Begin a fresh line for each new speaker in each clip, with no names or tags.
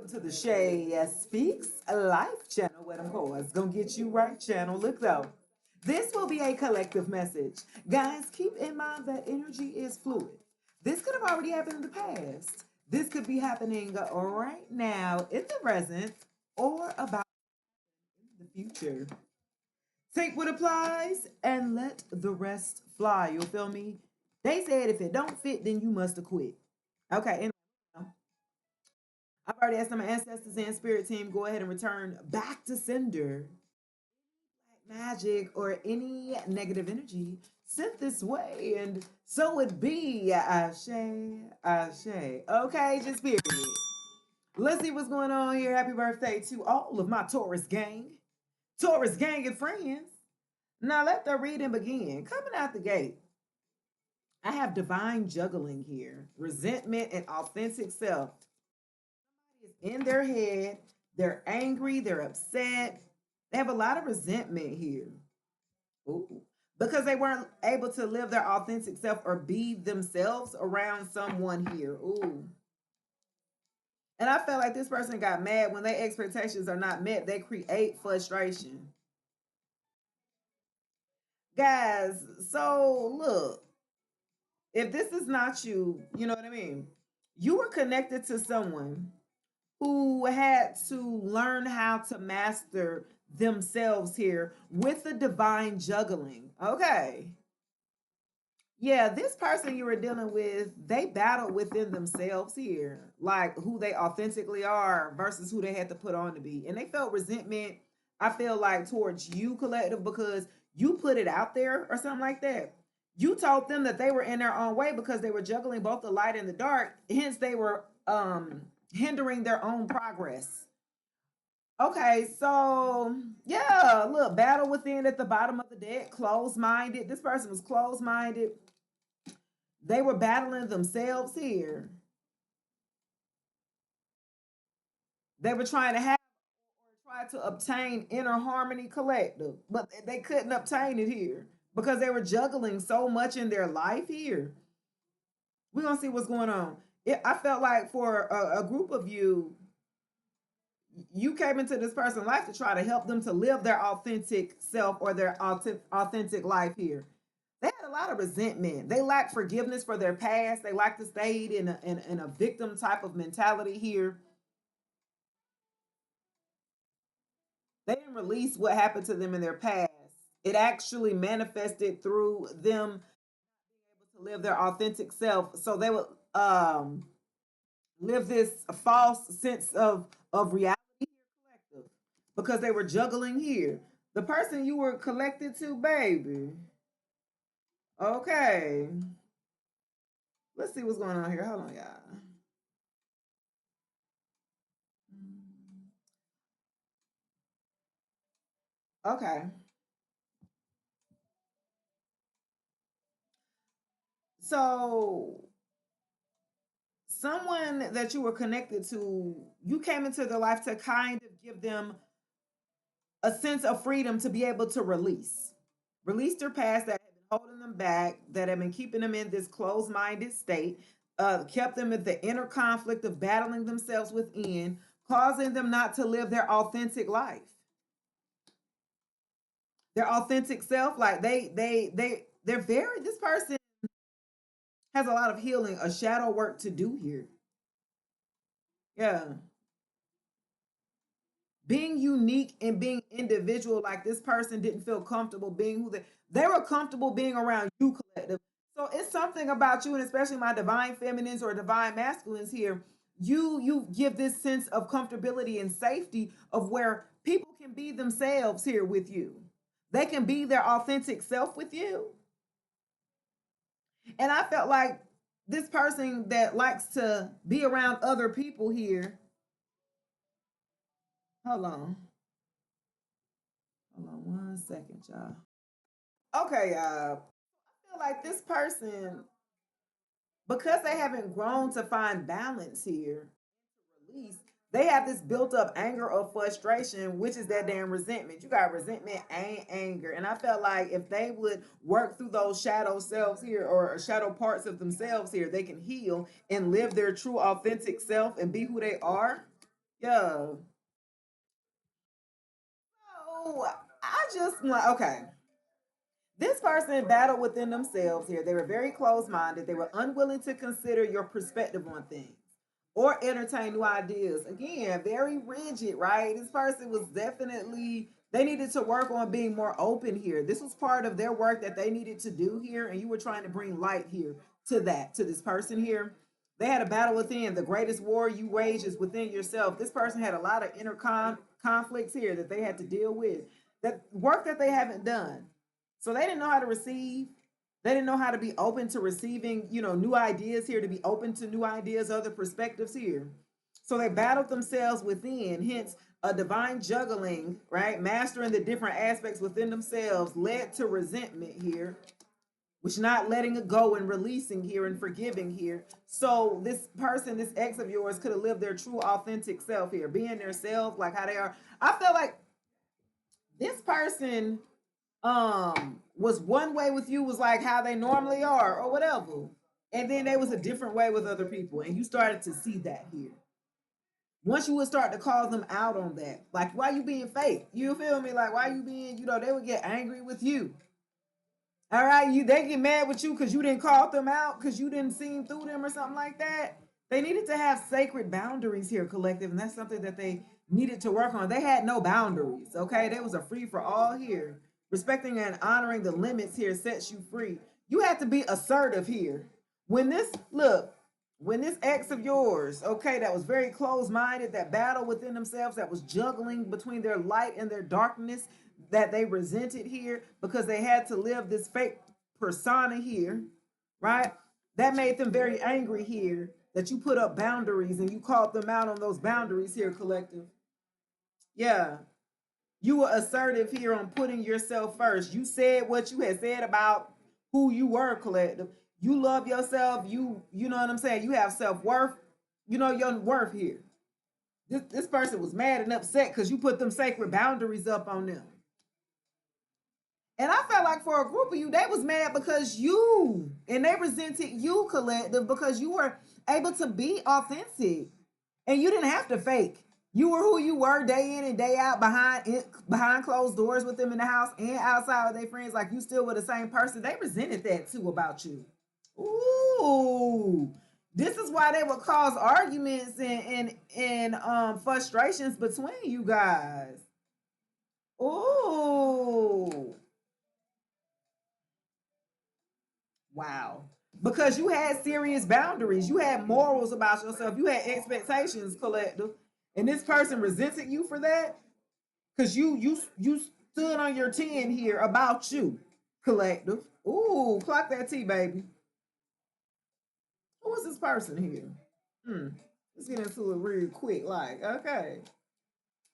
To the Shay Speaks Life channel, where them cores gonna get you right channel. Look though, this will be a collective message. Guys, keep in mind that energy is fluid. This could have already happened in the past. This could be happening right now in the present or about the future. Take what applies and let the rest fly. You feel me? They said if it don't fit, then you must have quit. Okay, and I've already asked my ancestors and spirit team go ahead and return back to sender magic or any negative energy sent this way, and so it be. Ashe, ashe. Okay, just period. Let's see what's going on here. Happy birthday to all of my Taurus gang and friends. Now let the reading begin. Coming out the gate, I have divine juggling here, resentment and authentic self. Is in their head. They're angry. They're upset. They have a lot of resentment here. Ooh. Because they weren't able to live their authentic self or be themselves around someone here. Ooh. And I felt like this person got mad when their expectations are not met. They create frustration. Guys, so look, if this is not you, you know what I mean? You were connected to someone who had to learn how to master themselves here with the divine juggling. Okay. Yeah, this person you were dealing with, they battled within themselves here, like who they authentically are versus who they had to put on to be. And they felt resentment, I feel like, towards you, collective, because you put it out there or something like that. You told them that they were in their own way because they were juggling both the light and the dark. Hence, they were hindering their own progress. Okay, so yeah, look, battle within at the bottom of the deck, closed minded. This person was closed minded. They were battling themselves here. They were trying to have or try to obtain inner harmony collective, but they couldn't obtain it here because they were juggling so much in their life here. We're gonna see what's going on. I felt like for a group of you, you came into this person's life to try to help them to live their authentic self or their authentic life here. They had a lot of resentment. They lacked forgiveness for their past. They lacked to stay in a victim type of mentality here. They didn't release what happened to them in their past. It actually manifested through them able to live their authentic self. So they would live this false sense of reality collective because they were juggling here. The person you were collected to, baby. Okay. Let's see what's going on here. Hold on, y'all. Okay. So someone that you were connected to, you came into their life to kind of give them a sense of freedom to be able to release their past that had been holding them back, that had been keeping them in this closed-minded state, kept them in the inner conflict of battling themselves within, causing them not to live their authentic life, their authentic self. Like they're very. This person has a lot of healing, a shadow work to do here. Yeah, being unique and being individual, like this person didn't feel comfortable being who they were comfortable being around you, collective. So it's something about you, and especially my divine feminines or divine masculines here. You give this sense of comfortability and safety of where people can be themselves here with you. They can be their authentic self with you. And I felt like this person that likes to be around other people here. Hold on. Hold on one second, y'all. Okay, I feel like this person, because they haven't grown to find balance here, release, they have this built up anger or frustration, which is that damn resentment. You got resentment and anger. And I felt like if they would work through those shadow selves here or shadow parts of themselves here, they can heal and live their true authentic self and be who they are. Yeah. So I just like, okay. This person battled within themselves here. They were very close minded. They were unwilling to consider your perspective on things or entertain new ideas. Again, very rigid, right? This person was definitely, they needed to work on being more open here. This was part of their work that they needed to do here. And you were trying to bring light here to that, to this person here. They had a battle within. The greatest war you wage is within yourself. This person had a lot of inner conflicts here that they had to deal with. That work that they haven't done, so they didn't know how to receive. They didn't know how to be open to receiving, new ideas here, to be open to new ideas, other perspectives here. So they battled themselves within, hence a divine juggling, right? Mastering the different aspects within themselves led to resentment here, which not letting it go and releasing here and forgiving here. So this person, this ex of yours, could have lived their true authentic self here, being their self, like how they are. I feel like this person was one way with you, was like how they normally are or whatever, and then there was a different way with other people, and you started to see that here. Once you would start to call them out on that, like, why you being fake, you feel me, like, why you being, they would get angry with you. All right, they get mad with you because you didn't call them out, because you didn't see through them or something like that. They needed to have sacred boundaries here, collective, and that's something that they needed to work on. They had no boundaries, okay? There was a free for all here. Respecting and honoring the limits here sets you free. You had to be assertive here. When this ex of yours, okay, that was very closed minded, that battle within themselves, that was juggling between their light and their darkness, that they resented here because they had to live this fake persona here, right? That made them very angry here, that you put up boundaries and you called them out on those boundaries here, collective. Yeah. You were assertive here on putting yourself first. You said what you had said about who you were, collective. You love yourself. You know what I'm saying? You have self-worth. You know your worth here. This person was mad and upset because you put them sacred boundaries up on them. And I felt like for a group of you, they was mad because and they resented you, collective, because you were able to be authentic and you didn't have to fake. You were who you were day in and day out, behind closed doors with them in the house and outside with their friends. Like, you still were the same person. They resented that too about you. Ooh, this is why they would cause arguments and frustrations between you guys. Ooh, wow. Because you had serious boundaries, you had morals about yourself, you had expectations, collective, and this person resented you for that because you stood on your 10 here about you, collective. Ooh, clock that T, baby. Who is this person here? Let's get into it real quick. Like, okay,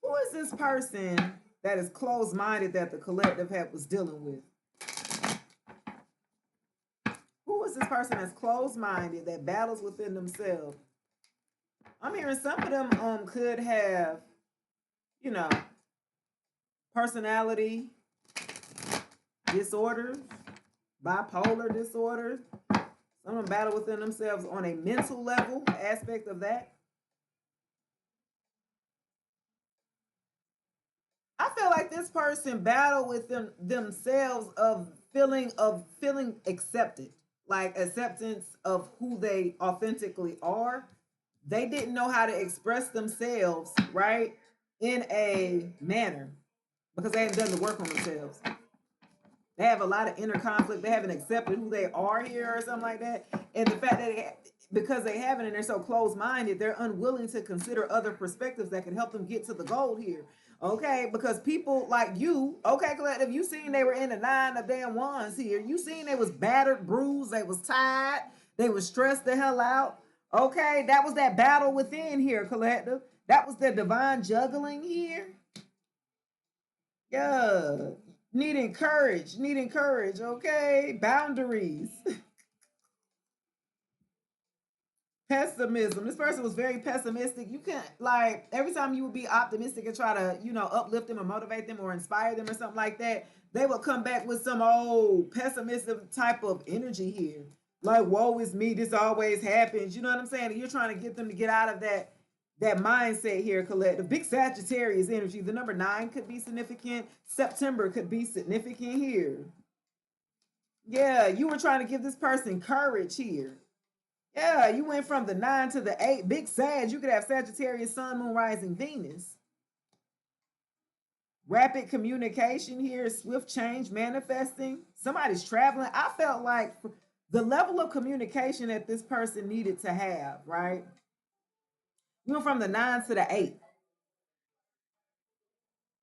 who is this person that is closed-minded that the collective was dealing with? Who is this person that's closed-minded that battles within themselves? I'm hearing some of them could have, you know, personality disorders, bipolar disorders. Some of them battle within themselves on a mental level aspect of that. I feel like this person battled with themselves of feeling accepted, like acceptance of who they authentically are. They didn't know how to express themselves, right, in a manner because they hadn't done the work on themselves. They have a lot of inner conflict. They haven't accepted who they are here or something like that. And the fact that because they haven't and they're so closed minded, they're unwilling to consider other perspectives that can help them get to the goal here. Okay, because people like you, okay, collective, you seen they were in the 9 of damn wands here. You seen they was battered, bruised, they was tired, they was stressed the hell out. Okay, that was that battle within here, collective. That was the divine juggling here. Yeah. Needing courage, okay? Boundaries. Pessimism. This person was very pessimistic. You can't, like, every time you would be optimistic and try to, uplift them or motivate them or inspire them or something like that, they would come back with some old pessimistic type of energy here. Like, woe is me, this always happens. You know what I'm saying? And you're trying to get them to get out of that mindset here, collective. Big Sagittarius energy. The number 9 could be significant. September could be significant here. Yeah, you were trying to give this person courage here. Yeah, you went from the 9 to the 8. Big Sag. You could have Sagittarius, Sun, Moon, Rising, Venus. Rapid communication here, swift change, manifesting. Somebody's traveling. I felt like the level of communication that this person needed to have, right? You went from the 9 to the 8.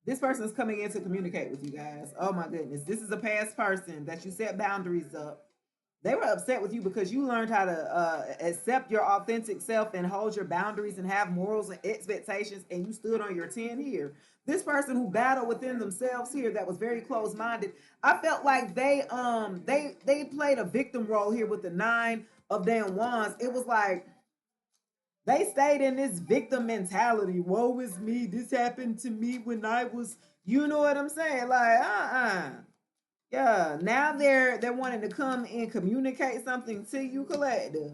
This person is coming in to communicate with you guys. Oh my goodness. This is a past person that you set boundaries up. They were upset with you because you learned how to accept your authentic self and hold your boundaries and have morals and expectations, and you stood on your 10 here. This person who battled within themselves here, that was very close-minded. I felt like they played a victim role here with the 9 of damn wands. It was like they stayed in this victim mentality. Woe is me. This happened to me when I was, you know what I'm saying? Like, yeah. Now they're wanting to come and communicate something to you, collective.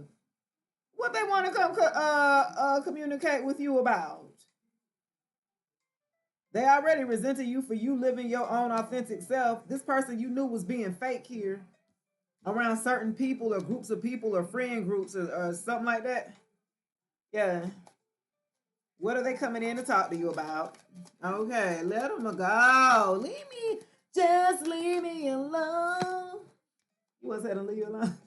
What they want to come communicate with you about? They already resented you for you living your own authentic self. This person you knew was being fake here around certain people or groups of people or friend groups or something like that. Yeah. What are they coming in to talk to you about? Okay, let them go. Just leave me alone. You want to say to leave you alone?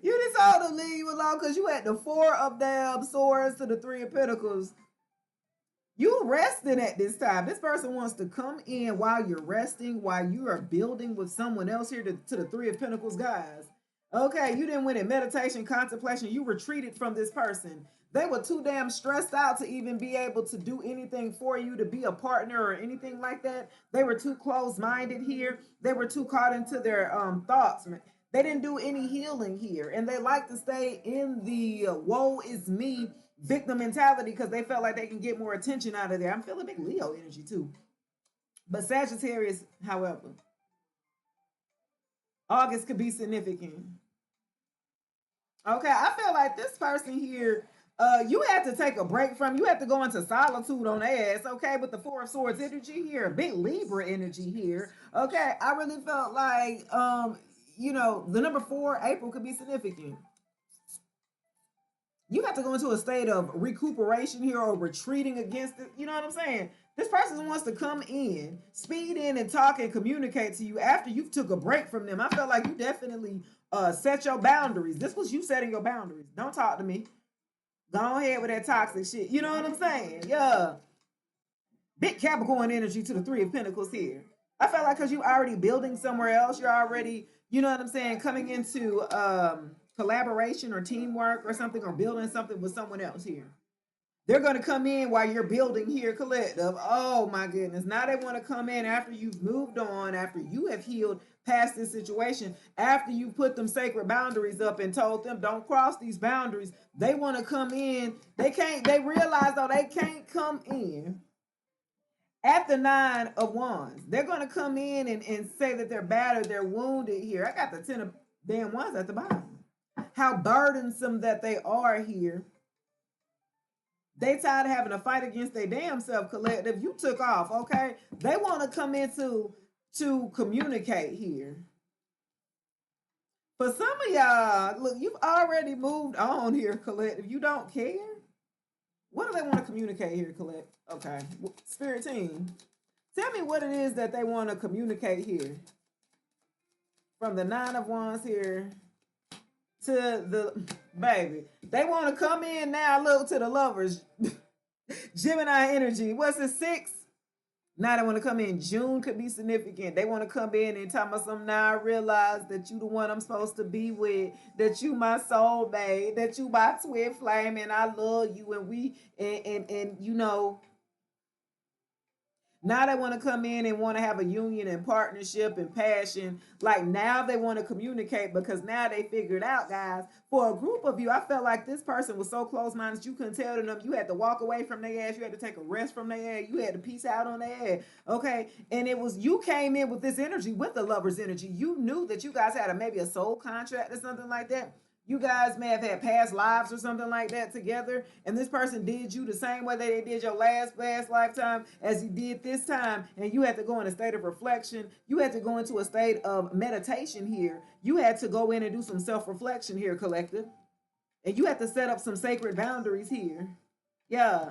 You just told them leave you alone because you had the 4 of damn swords to the 3 of pentacles. You resting at this time. This person wants to come in while you're resting, while you are building with someone else here to the 3 of pentacles, guys. Okay, you didn't win in meditation, contemplation. You retreated from this person. They were too damn stressed out to even be able to do anything for you, to be a partner or anything like that. They were too close-minded here. They were too caught into their thoughts. They didn't do any healing here. And they like to stay in the woe is me victim mentality because they felt like they can get more attention out of there. I'm feeling big Leo energy too. But Sagittarius, however, August could be significant. Okay, I feel like this person here, you had to take a break from, you had to go into solitude on their ass, okay, with the 4 of swords energy here, big Libra energy here. Okay, I really felt like, you know, the number 4, April, could be significant. You have to go into a state of recuperation here or retreating against it. You know what I'm saying? This person wants to come in, speed in, and talk and communicate to you after you've took a break from them. I felt like you definitely set your boundaries. This was you setting your boundaries. Don't talk to me. Go ahead with that toxic shit. You know what I'm saying? Yeah. Big Capricorn energy to the 3 of pentacles here. I felt like because you already building somewhere else, you're already, you know what I'm saying, coming into collaboration or teamwork or something, or building something with someone else here. They're going to come in while you're building here, collective. Oh my goodness. Now they want to come in after you've moved on, after you have healed past this situation, after you put them sacred boundaries up and told them don't cross these boundaries. They want to come in. They realize though they can't come in at the 9 of wands. They're going to come in and say that they're battered, they're wounded here. I got the 10 of damn wands at the bottom. How burdensome that they are here. They tired of having to fight against their damn self, collective. You took off, okay? They want to come into to communicate here. For some of y'all, look, you've already moved on here, collective. You don't care. What do they want to communicate here, collective? Okay, spirit team, tell me what it is that they want to communicate here. From the 9 of wands here to the baby. They want to come in now, look, to the lovers. Gemini energy. What's it, 6? Now they want to come in. June could be significant. They want to come in and tell me something. Now I realize that you the one I'm supposed to be with, that you my soulmate, that you my twin flame, and I love you, and we and you know. Now they want to come in and want to have a union and partnership and passion. Like now they want to communicate because now they figured out, guys. For a group of you, I felt like this person was so close-minded you couldn't tell them. You had to walk away from their ass. You had to take a rest from their ass. You had to peace out on their ass. Okay. And it was, you came in with this energy, with the lover's energy. You knew that you guys had maybe a soul contract or something like that. You guys may have had past lives or something like that together, and this person did you the same way that they did your last lifetime as you did this time, and you had to go in a state of reflection. You had to go into a state of meditation here. You had to go in and do some self-reflection here, collective. And you have to set up some sacred boundaries here. Yeah.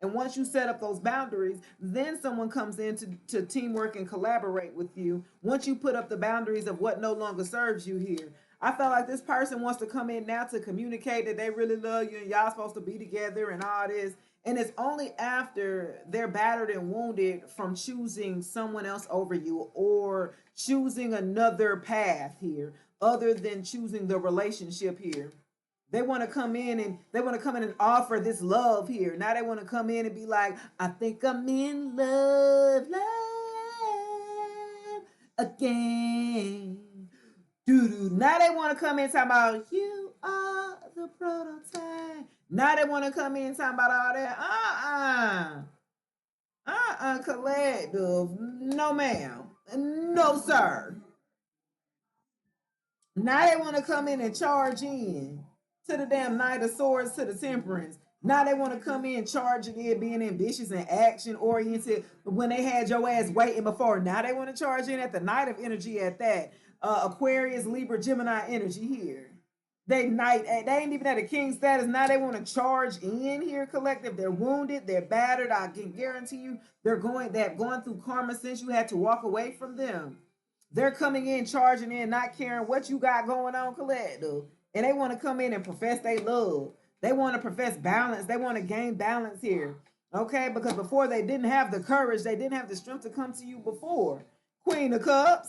And once you set up those boundaries, then someone comes in to teamwork and collaborate with you. Once you put up the boundaries of what no longer serves you here. I felt like this person wants to come in now to communicate that they really love you and y'all supposed to be together and all this. And it's only after they're battered and wounded from choosing someone else over you or choosing another path here, other than choosing the relationship here. They want to come in and offer this love here. Now they want to come in and be like, I think I'm in love, love again. Doo-doo. Now they want to come in talking about you are the prototype. Now they want to come in talking about all that. Collective. No, ma'am. No, sir. Now they want to come in and charge in to the damn Knight of Swords, to the Temperance. Now they want to come in charging in, being ambitious and action oriented when they had your ass waiting before. Now they want to charge in at the Knight of Energy at that. Aquarius, Libra, Gemini energy here. They ain't even at a king status. Now they want to charge in here, collective. They're wounded, they're battered. I can guarantee you they've gone through karma since you had to walk away from them. They're coming in, charging in, not caring what you got going on, collective. And they want to come in and profess they love. They want to profess balance. They want to gain balance here. Okay? Because before they didn't have the courage, they didn't have the strength to come to you before. Queen of Cups.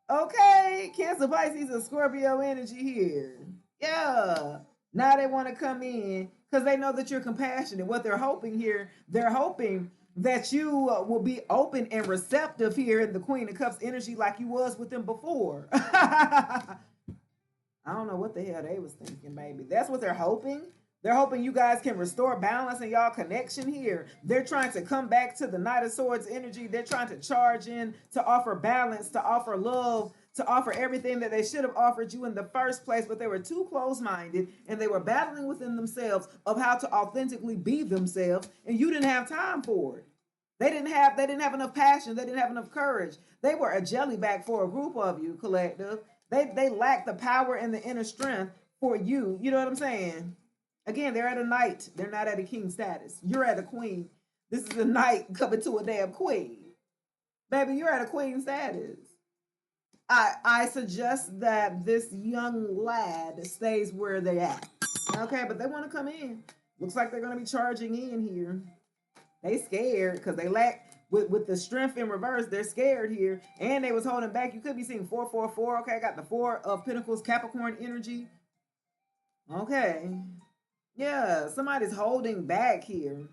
Okay? Cancer, Pisces, and Scorpio energy here. Yeah. Now they want to come in because they know that you're compassionate. What they're hoping here, they're hoping that you will be open and receptive here in the Queen of Cups energy like you was with them before. I don't know what the hell they was thinking, baby. That's what they're hoping. They're hoping you guys can restore balance in y'all connection here. They're trying to come back to the Knight of Swords energy. They're trying to charge in, to offer balance, to offer love, to offer everything that they should have offered you in the first place, but they were too close-minded and they were battling within themselves of how to authentically be themselves, and you didn't have time for it. They didn't have enough passion. They didn't have enough courage. They were a jellyback for a group of you, collective. They lack the power and the inner strength for you. You know what I'm saying? Again, they're at a knight. They're not at a king status. You're at a queen. This is a knight coming to a damn queen. Baby, you're at a queen status. I suggest that this young lad stays where they're at. Okay, but they want to come in. Looks like they're going to be charging in here. They scared because they lack with the strength in reverse. They're scared here, and they was holding back. You could be seeing 444. Okay, I got the 4 of Pentacles, Capricorn energy. Okay, yeah, somebody's holding back here.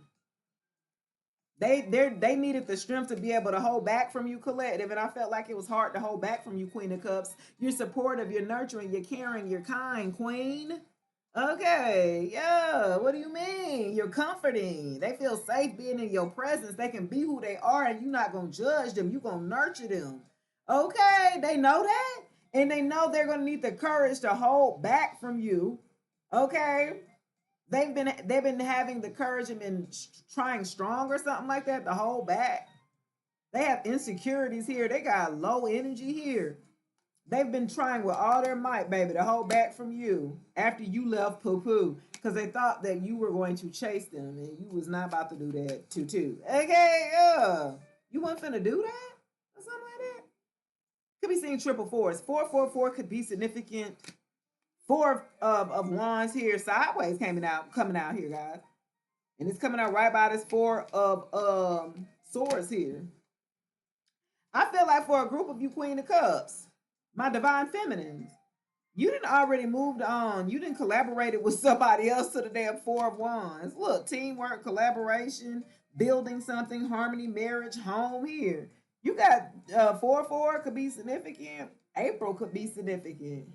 They needed the strength to be able to hold back from you, collective, and I felt like it was hard to hold back from you, Queen of Cups. You're supportive, you're nurturing, you're caring, you're kind, Queen. Okay, yeah, what do you mean? You're comforting. They feel safe being in your presence. They can be who they are, and you're not going to judge them. You're going to nurture them. Okay, they know that, and they know they're going to need the courage to hold back from you. Okay, they've been having the courage and been trying strong or something like that to hold back. They have insecurities here. They got low energy here. They've been trying with all their might, baby, to hold back from you after you left poo-poo because they thought that you were going to chase them and you was not about to do that too. Okay, you weren't finna do that or something like that. Could be seeing triple fours. 444 could be significant. 4 of wands here sideways coming out here, guys. And it's coming out right by this 4 of swords here. I feel like for a group of you Queen of Cups, my divine feminines, you didn't already moved on. You didn't collaborated with somebody else to the damn 4 of wands. Look, teamwork, collaboration, building something, harmony, marriage, home here. You got 4-4 could be significant. April could be significant.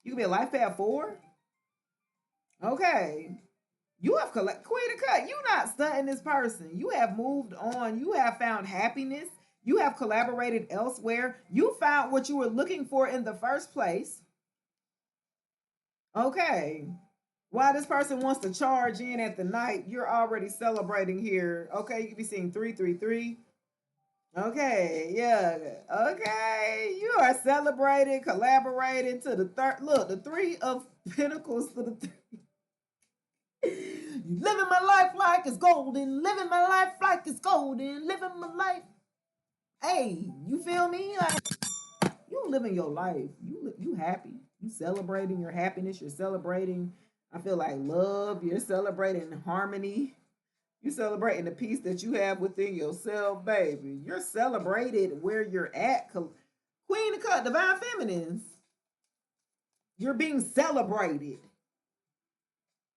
You could be a life path 4. Okay. You have Queen of Cups. You not stunting this person. You have moved on. You have found happiness. You have collaborated elsewhere. You found what you were looking for in the first place. Okay. While this person wants to charge in at the night, you're already celebrating here. Okay, you can be seeing 333. Okay, yeah. Okay, you are celebrating, collaborating to the third. Look, the three of pentacles to the living my life like it's golden, living my life like it's golden, living my life. Hey, you feel me? Like you living your life. You happy. You celebrating your happiness. You're celebrating. I feel like love. You're celebrating harmony. You're celebrating the peace that you have within yourself, baby. You're celebrated where you're at. Queen of Cups, Divine Feminines. You're being celebrated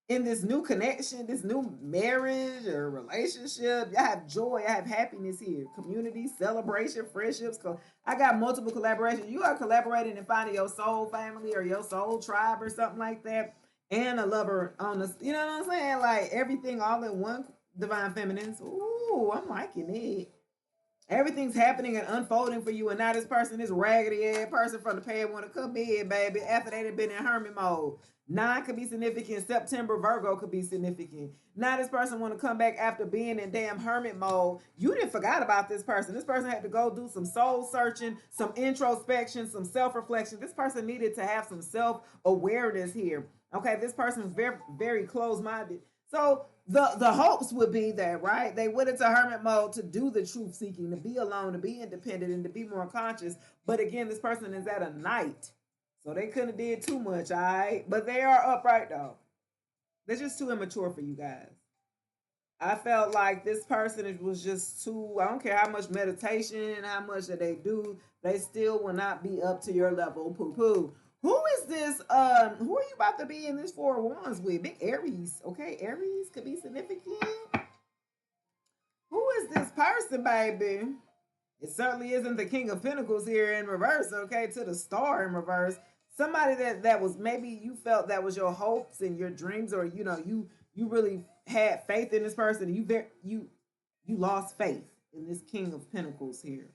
in this new connection, this new marriage or relationship. I have joy, I have happiness here. Community, celebration, friendships. I got multiple collaborations. You are collaborating and finding your soul family or your soul tribe or something like that. And a lover on the, you know what I'm saying? Like everything all in one, Divine Feminines. Ooh, I'm liking it. Everything's happening and unfolding for you, and now this person, this raggedy ass person from the past, want to come in, baby. After they've been in hermit mode, 9 could be significant. September Virgo could be significant. Now this person want to come back after being in damn hermit mode. You didn't forgot about this person. This person had to go do some soul searching, some introspection, some self reflection. This person needed to have some self awareness here. Okay, this person is very very closed minded. So the hopes would be that, right, they went into hermit mode to do the truth seeking, to be alone, to be independent, and to be more conscious. But again, this person is at a night, so they couldn't have did too much. All right, but they are upright though. They're just too immature for you guys. I felt like this person was just too, I don't care how much meditation, how much that they do, they still will not be up to your level. Poo poo. Who is this? Who are you about to be in this Four of Wands with? Big Aries. Okay, Aries could be significant. Who is this person, baby? It certainly isn't the King of Pentacles here in reverse, okay, to the Star in reverse. Somebody that was, maybe you felt that was your hopes and your dreams, or you really had faith in this person, and you lost faith in this King of Pentacles here.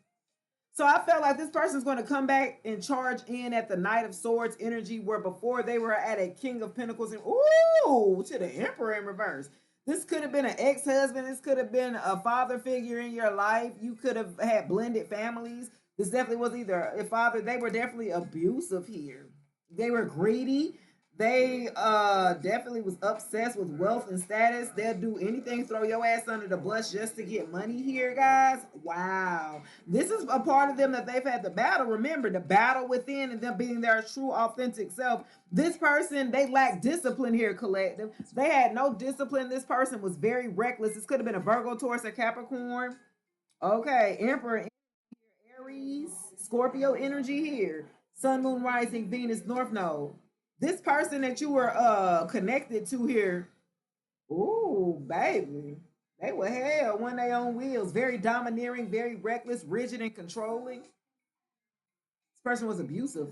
So I felt like this person's going to come back and charge in at the Knight of Swords energy, where before they were at a King of Pentacles, and ooh, to the Emperor in reverse. This could have been an ex-husband. This could have been a father figure in your life. You could have had blended families. This definitely was either a father. They were definitely abusive here. They were greedy. They definitely was obsessed with wealth and status. They'll do anything, throw your ass under the bus just to get money here, guys. Wow. This is a part of them that they've had to battle. Remember, the battle within and them being their true, authentic self. This person, they lack discipline here, collective. They had no discipline. This person was very reckless. This could have been a Virgo, Taurus, or Capricorn. Okay, Emperor, Aries, Scorpio energy here. Sun, Moon, Rising, Venus, North Node. This person that you were connected to here, ooh, baby. They were hell when they on wheels. Very domineering, very reckless, rigid, and controlling. This person was abusive,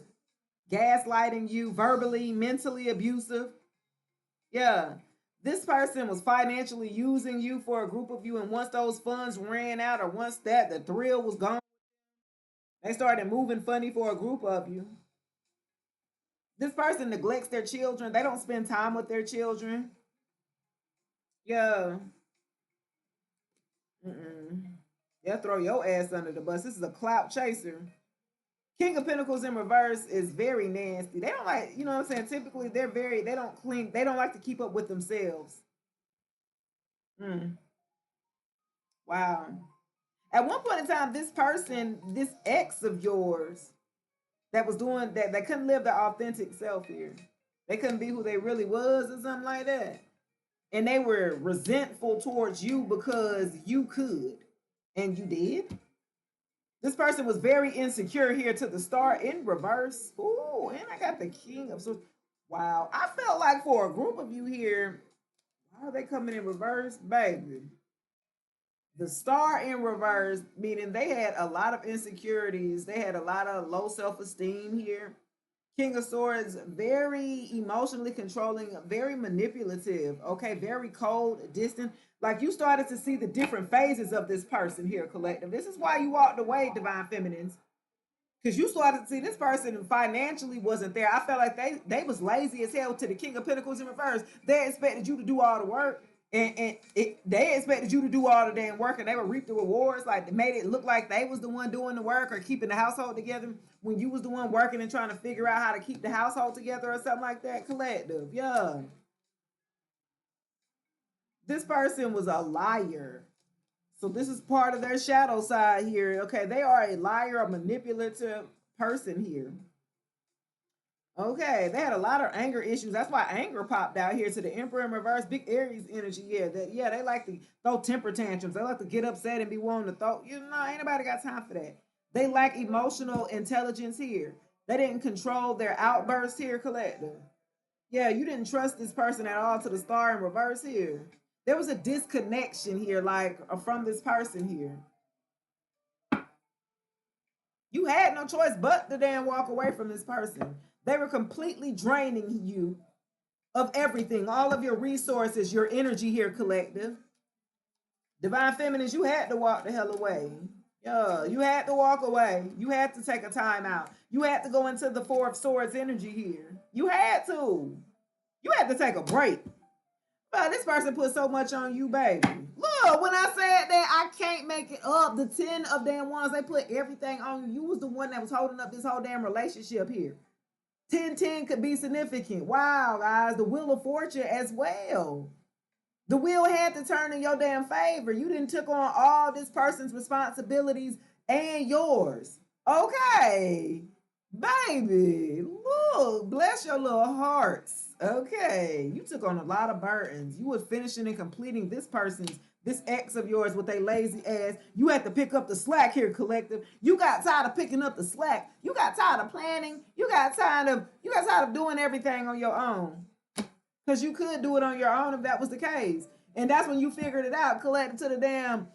gaslighting you, verbally, mentally abusive. Yeah. This person was financially using you for a group of you, and once those funds ran out, or once that the thrill was gone, they started moving funny for a group of you. This person neglects their children. They don't spend time with their children. Yeah. Mm-mm. They'll throw your ass under the bus. This is a clout chaser. King of Pentacles in reverse is very nasty. They don't like, you know what I'm saying? Typically, they don't clean, they don't like to keep up with themselves. Mm. Wow. At one point in time, this person, this ex of yours that was doing that, they couldn't live their authentic self here. They couldn't be who they really was or something like that. And they were resentful towards you because you could and you did. This person was very insecure here to the Star in reverse. Ooh, and I got the King of Swords. Wow, I felt like for a group of you here, why are they coming in reverse, baby? The Star in reverse, meaning they had a lot of insecurities. They had a lot of low self esteem here. King of Swords, very emotionally controlling, very manipulative, okay, very cold, distant. Like you started to see the different phases of this person here, collective. This is why you walked away, Divine Feminines, Because you started to see this person financially wasn't there. I felt like they was lazy as hell to the King of Pentacles in reverse. They expected you to do all the work. They expected you to do all the damn work, and they would reap the rewards. Like, they made it look like they was the one doing the work or keeping the household together when you was the one working and trying to figure out how to keep the household together or something like that. Collective, yeah. This person was a liar. So this is part of their shadow side here. Okay, they are a liar, a manipulative person here. Okay, they had a lot of anger issues. That's why anger popped out here to the Emperor in reverse. Big Aries energy. Yeah, they like to throw temper tantrums. They like to get upset and be wanting to throw. Ain't nobody got time for that. They lack emotional intelligence here. They didn't control their outbursts here, collective. Yeah, you didn't trust this person at all to the star in reverse here. There was a disconnection here, like from this person here. You had no choice but to damn walk away from this person. They were completely draining you of everything, all of your resources, your energy here, collective. Divine Feminines, you had to walk the hell away. Yeah, you had to walk away. You had to take a time out. You had to go into the Four of Swords energy here. You had to. You had to take a break. But this person put so much on you, baby. Look, when I said that, I can't make it up. The 10 of damn ones, they put everything on you. You was the one that was holding up this whole damn relationship here. 10-10 could be significant. Wow, guys, the Wheel of Fortune as well. The wheel had to turn in your damn favor. You didn't took on all this person's responsibilities and yours. Okay, baby, look, bless your little hearts. Okay, you took on a lot of burdens. You was finishing and completing this ex of yours with a lazy ass. You had to pick up the slack here, collective. You got tired of picking up the slack. You got tired of planning. You got tired of doing everything on your own. Because you could do it on your own if that was the case. And that's when you figured it out, collected to the damn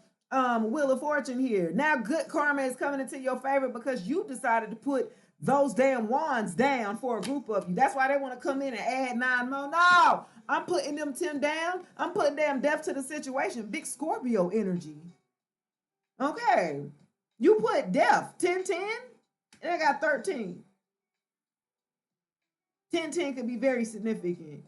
Wheel of Fortune here. Now good karma is coming into your favor because you decided to put those damn wands down for a group of you. That's why they want to come in and add 9 more. No, I'm putting them 10 down. I'm putting damn death to the situation. Big Scorpio energy. Okay. You put death 10-10, and I got 13. 10-10 could be very significant.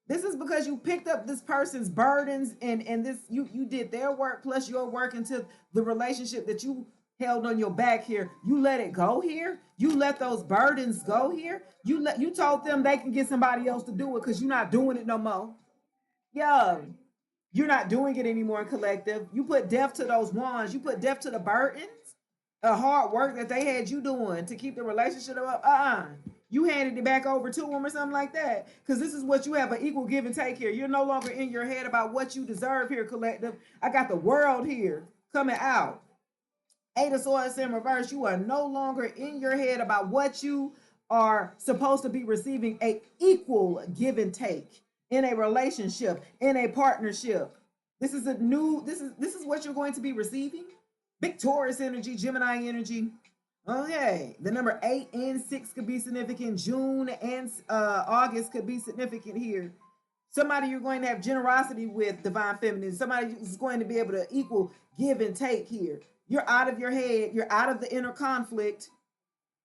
This is because you picked up this person's burdens and this you did their work plus your work into the relationship that you held on your back here. You let it go here. You let those burdens go here. You told them they can get somebody else to do it because you're not doing it no more. Yeah, you're not doing it anymore, collective. You put death to those wands. You put death to the burdens, the hard work that they had you doing to keep the relationship up. You handed it back over to them or something like that. Because this is what you have, an equal give and take here. You're no longer in your head about what you deserve here, collective. I got the world here coming out. Eight of Swords in reverse. You are no longer in your head about what you are supposed to be receiving. A equal give and take in a relationship, in a partnership. This is this is what you're going to be receiving. Big Taurus energy, Gemini energy. Okay, the number 8 and 6 could be significant. June and August could be significant here. Somebody you're going to have generosity with, Divine Feminine. Somebody is going to be able to equal give and take here. You're out of your head. You're out of the inner conflict.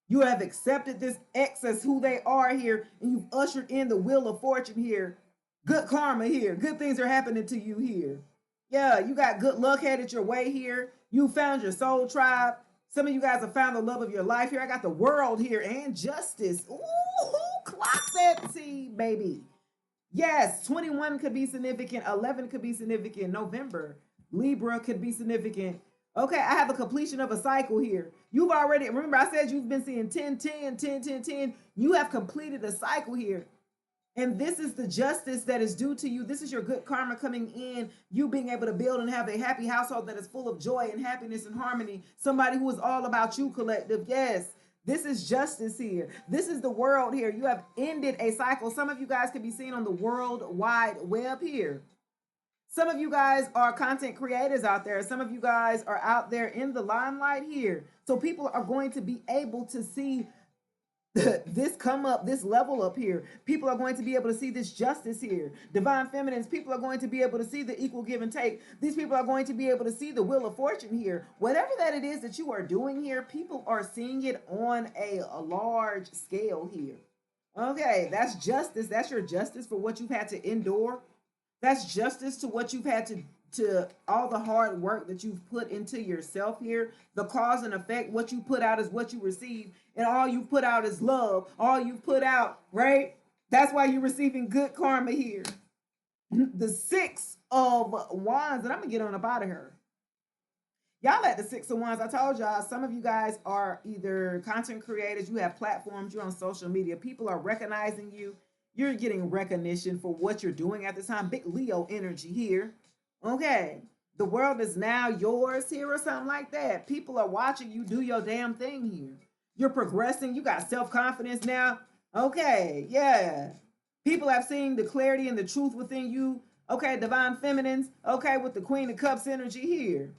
You have accepted this ex as who they are here, and you've ushered in the Wheel of Fortune here. Good karma here. Good things are happening to you here. Yeah, you got good luck headed your way here. You found your soul tribe. Some of you guys have found the love of your life here. I got the world here and justice. Ooh, clock that T, baby. Yes, 21 could be significant. 11 could be significant. November, Libra could be significant. Okay, I have a completion of a cycle here. You've already, remember I said you've been seeing 10, 10, 10, 10, 10. You have completed a cycle here. And this is the justice that is due to you. This is your good karma coming in. You being able to build and have a happy household that is full of joy and happiness and harmony. Somebody who is all about you, collective. Yes, this is justice here. This is the world here. You have ended a cycle. Some of you guys can be seen on the World Wide Web here. Some of you guys are content creators out there. Some of you guys are out there in the limelight here. So people are going to be able to see this come up, this level up here. People are going to be able to see this justice here. Divine feminines, people are going to be able to see the equal give and take. These people are going to be able to see the wheel of fortune here. Whatever that it is that you are doing here, people are seeing it on a large scale here. Okay, that's justice. That's your justice for what you've had to endure. That's justice to what you've had to all the hard work that you've put into yourself here. The cause and effect, what you put out is what you receive, and all you put out is love. All you put out, right? That's why you're receiving good karma here. The Six of Wands, and I'm gonna get on up out of her. Y'all at the Six of Wands. I told y'all, some of you guys are either content creators, you have platforms, you're on social media, people are recognizing you, you're getting recognition for what you're doing at the time. Big Leo energy here. Okay. The world is now yours here or something like that. People are watching you do your damn thing here. You're progressing. You got self-confidence now. Okay. Yeah. People have seen the clarity and the truth within you. Okay, divine feminines. Okay, with the Queen of Cups energy here.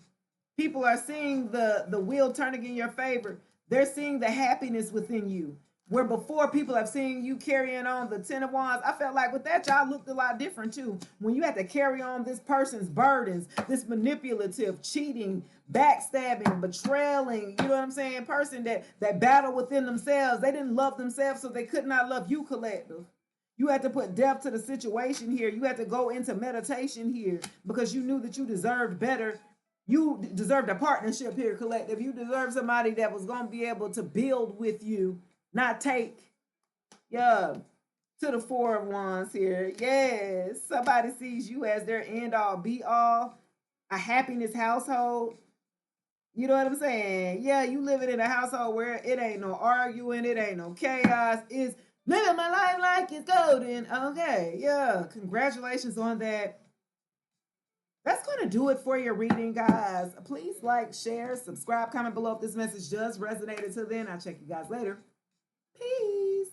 People are seeing the wheel turning in your favor. They're seeing the happiness within you. Where before people have seen you carrying on the Ten of Wands, I felt like with that y'all looked a lot different too. When you had to carry on this person's burdens, this manipulative, cheating, backstabbing, betraying, you know what I'm saying, person that battle within themselves. They didn't love themselves, so they could not love you, collective. You had to put depth to the situation here. You had to go into meditation here because you knew that you deserved better. You deserved a partnership here, collective. You deserve somebody that was going to be able to build with you, not take. Yeah. To the Four of Wands here. Yes. Somebody sees you as their end all be all, a happiness household. You know what I'm saying? Yeah, you living in a household where it ain't no arguing, it ain't no chaos. It's living my life like it's golden. Okay, yeah. Congratulations on that. That's going to do it for your reading, guys. Please like, share, subscribe, comment below if this message does resonate. Until then, I'll check you guys later. Peace.